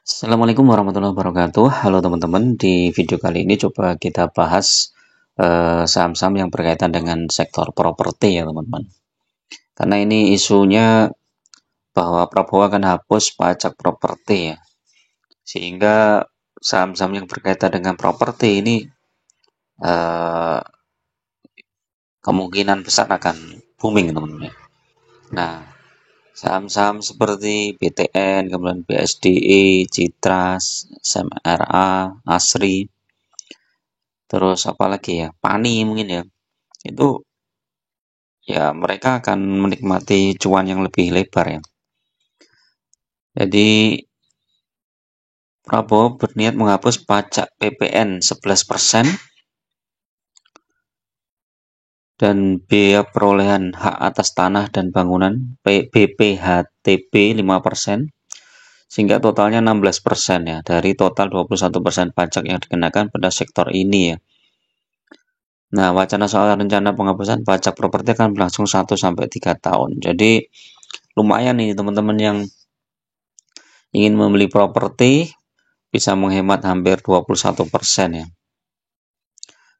Assalamualaikum warahmatullahi wabarakatuh. Halo teman-teman, di video kali ini coba kita bahas saham-saham yang berkaitan dengan sektor properti ya teman-teman. Karena ini isunya bahwa Prabowo akan hapus pajak properti ya. Sehingga saham-saham yang berkaitan dengan properti ini eh, kemungkinan besar akan booming teman-teman. Nah, saham-saham seperti BTN, kemudian BSDE, Citra, SMRA, Asri, terus apa lagi ya, Pani mungkin ya, itu ya mereka akan menikmati cuan yang lebih lebar ya. Jadi Prabowo berniat menghapus pajak PPN 11% dan biaya perolehan hak atas tanah dan bangunan BPHTB 5%, sehingga totalnya 16% ya, dari total 21% pajak yang dikenakan pada sektor ini ya. Nah, wacana soal rencana penghapusan pajak properti akan berlangsung 1 sampai 3 tahun. Jadi lumayan nih teman-teman yang ingin membeli properti bisa menghemat hampir 21% ya.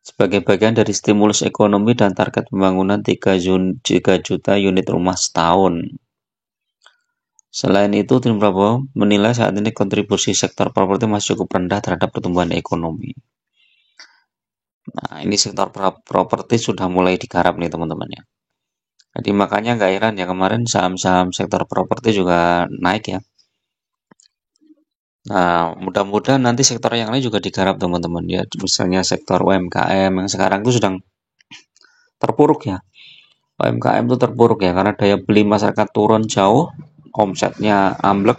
Sebagai bagian dari stimulus ekonomi dan target pembangunan 3 juta unit rumah setahun. Selain itu, tim Prabowo menilai saat ini kontribusi sektor properti masih cukup rendah terhadap pertumbuhan ekonomi. Nah, ini sektor properti sudah mulai digarap nih teman-teman ya. Jadi makanya nggak heran ya kemarin saham-saham sektor properti juga naik ya. Nah, mudah-mudahan nanti sektor yang lain juga digarap teman-teman ya. Misalnya sektor UMKM yang sekarang itu sedang terpuruk ya. UMKM itu terpuruk ya karena daya beli masyarakat turun jauh, omsetnya amblek,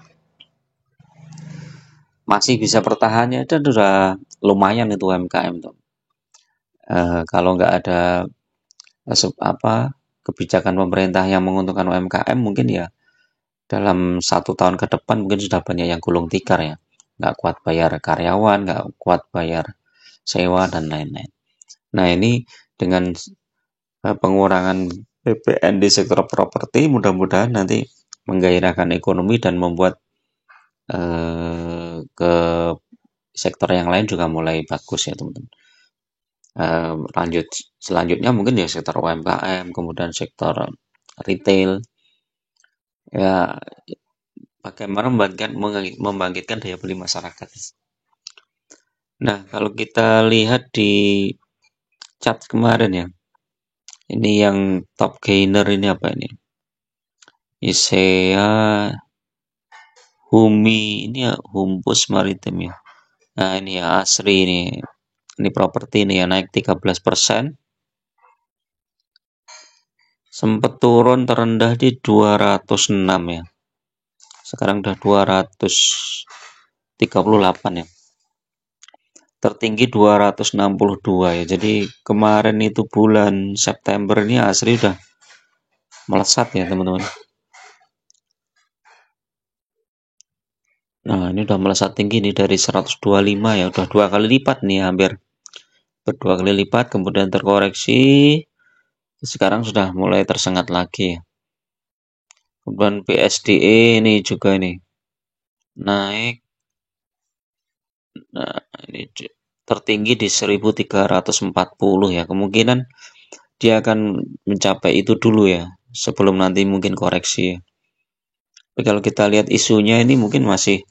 masih bisa bertahannya dan sudah lumayan itu UMKM tuh. Kalau nggak ada apa kebijakan pemerintah yang menguntungkan UMKM mungkin ya dalam 1 tahun ke depan mungkin sudah banyak yang gulung tikar ya, nggak kuat bayar karyawan, nggak kuat bayar sewa dan lain-lain. Nah, ini dengan pengurangan PPN di sektor properti mudah-mudahan nanti menggairahkan ekonomi dan membuat ke sektor yang lain juga mulai bagus ya teman-teman. Lanjut selanjutnya mungkin ya sektor UMKM, kemudian sektor retail ya, bagaimana membangkitkan daya beli masyarakat. Nah, kalau kita lihat di chat kemarin ya, ini yang top gainer ini apa ini? ISEA, Humi, ini ya Humpus Maritim ya. Nah, ini ya Asri ini. Ini properti ini ya naik 13%. Sempat turun terendah di 206 ya. Sekarang udah 238 ya. Tertinggi 262 ya. Jadi kemarin itu bulan September ini Asri udah melesat ya teman-teman. Nah, ini udah melesat tinggi nih dari 125 ya, udah 2 kali lipat nih, hampir berdua kali lipat, kemudian terkoreksi, sekarang sudah mulai tersengat lagi. Kemudian BSDE ini juga ini naik, nah ini tertinggi di 1340 ya, kemungkinan dia akan mencapai itu dulu ya, sebelum nanti mungkin koreksi ya. Tapi kalau kita lihat isunya ini mungkin masih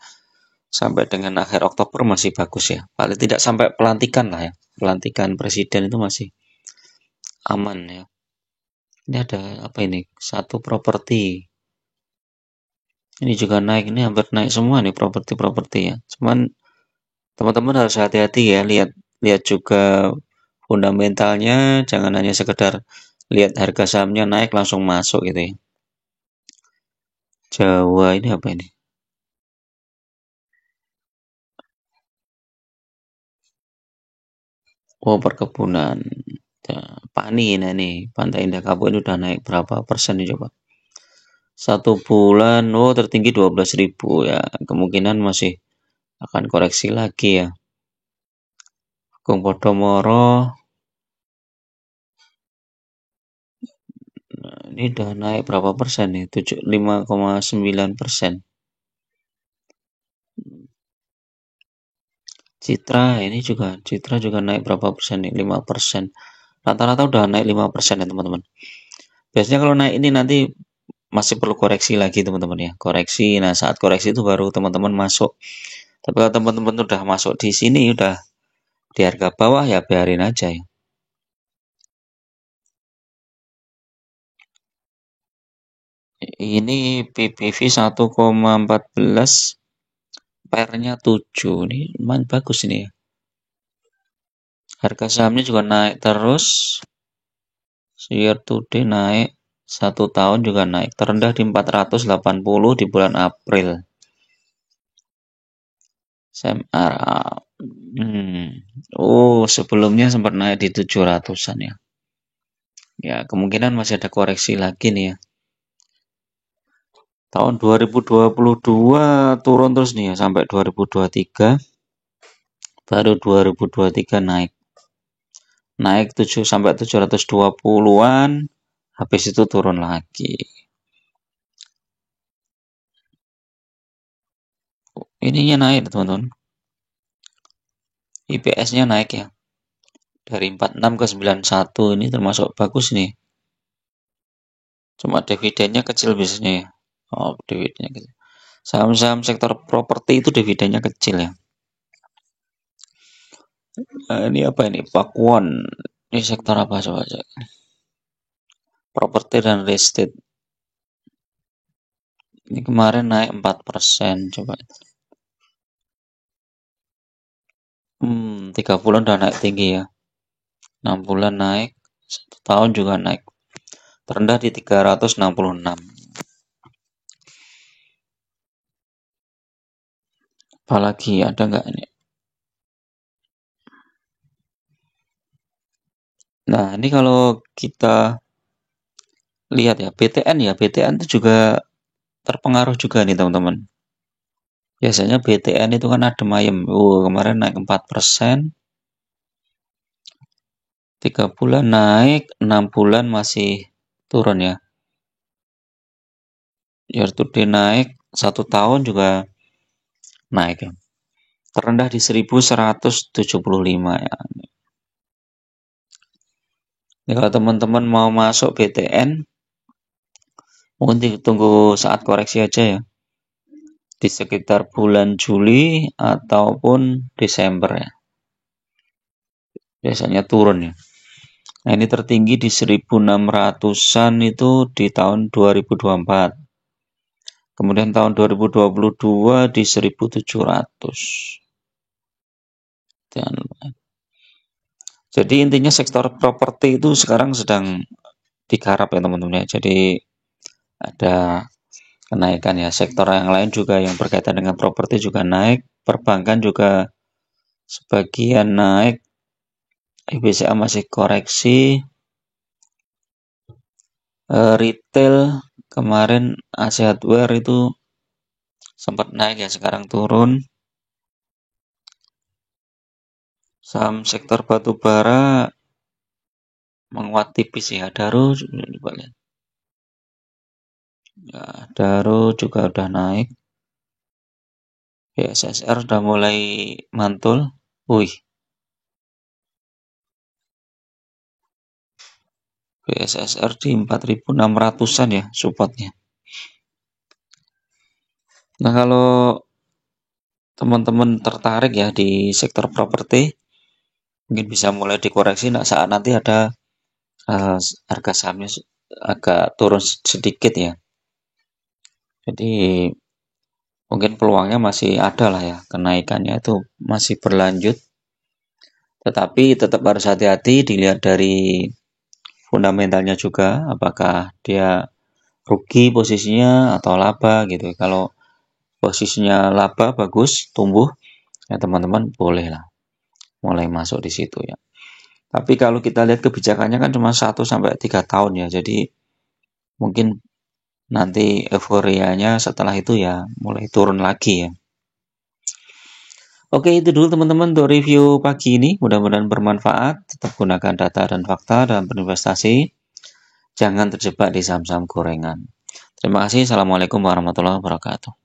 sampai dengan akhir Oktober masih bagus ya. Paling tidak sampai pelantikan lah ya. Pelantikan presiden itu masih aman ya. Ini ada apa ini? Satu properti. Ini juga naik. Ini hampir naik semua nih properti-properti ya. Cuman teman-teman harus hati-hati ya. Lihat lihat juga fundamentalnya. Jangan hanya sekedar lihat harga sahamnya naik langsung masuk gitu ya. Jawa ini apa ini? Oh, perkebunan. Pani ini nih. Pantai Indah Kapuk ini udah naik berapa persen nih coba? 1 bulan, oh tertinggi 12.000 ya. Kemungkinan masih akan koreksi lagi ya. Agung Podomoro, nah, ini udah naik berapa persen nih? 5,9%. Citra juga naik berapa persen nih? 5%. Rata-rata udah naik 5% ya teman-teman. Biasanya kalau naik ini nanti masih perlu koreksi lagi teman-teman ya. Koreksi. Nah, saat koreksi itu baru teman-teman masuk. Tapi kalau teman-teman udah masuk di sini, udah di harga bawah, ya biarin aja ya. Ini PBV 1,14, PER-nya 7. Ini lumayan bagus ini ya. Harga sahamnya juga naik terus. Year to day naik, 1 tahun juga naik. Terendah di 480 di bulan April. SMR. Oh, sebelumnya sempat naik di 700-an ya. Ya, kemungkinan masih ada koreksi lagi nih ya. Tahun 2022 turun terus nih ya sampai 2023. Baru 2023 naik. Naik 7 sampai 720-an. Habis itu turun lagi. Ininya naik teman-teman. IPS-nya naik ya. Dari 46 ke 91 ini termasuk bagus nih. Cuma dividennya kecil biasanya ya. Oh, dividennya kecil. Saham-saham sektor properti itu dividennya kecil ya. Nah, ini apa ini? Pakuan. Ini sektor apa coba cek? Properti dan real estate. Ini kemarin naik 4%. Coba. 3 bulan udah naik tinggi ya. 6 bulan naik. 1 tahun juga naik. Terendah di 366. Apalagi ada nggak ini? Nah, ini kalau kita lihat ya, BTN itu juga terpengaruh juga nih teman-teman. Biasanya BTN itu kan adem ayem. Kemarin naik 4%. 3 bulan naik, 6 bulan masih turun ya. Year to day naik, 1 tahun juga naik ya. Terendah di 1175 ya. Ini kalau teman-teman mau masuk BTN, mungkin ditunggu saat koreksi aja ya. Di sekitar bulan Juli ataupun Desember ya. Biasanya turun ya. Nah, ini tertinggi di 1600-an itu di tahun 2024. Kemudian tahun 2022 di 1700. Jadi intinya sektor properti itu sekarang sedang digarap ya teman-teman ya. Jadi ada kenaikan ya. Sektor yang lain juga yang berkaitan dengan properti juga naik. Perbankan juga sebagian naik. IBCA masih koreksi. Retail kemarin AC Hardware itu sempat naik ya, sekarang turun. Saham sektor batu bara menguat tipis ya. Daru ya, Daru juga udah naik. BSSR udah mulai mantul. Wih, BSSR di 4.600-an ya supportnya. Nah, kalau teman-teman tertarik ya di sektor properti, mungkin bisa mulai dikoreksi saat nanti ada harga sahamnya agak turun sedikit ya. Jadi mungkin peluangnya masih ada lah ya, kenaikannya itu masih berlanjut. Tetapi tetap harus hati-hati dilihat dari fundamentalnya juga, apakah dia rugi posisinya atau laba gitu. Kalau posisinya laba bagus, tumbuh, ya teman-teman boleh lah mulai masuk di situ ya. Tapi kalau kita lihat kebijakannya kan cuma 1-3 tahun ya, jadi mungkin nanti euforianya setelah itu ya mulai turun lagi ya. Oke, itu dulu teman-teman untuk review pagi ini. Mudah-mudahan bermanfaat. Tetap gunakan data dan fakta dalam berinvestasi. Jangan terjebak di saham-saham gorengan. Terima kasih. Assalamualaikum warahmatullahi wabarakatuh.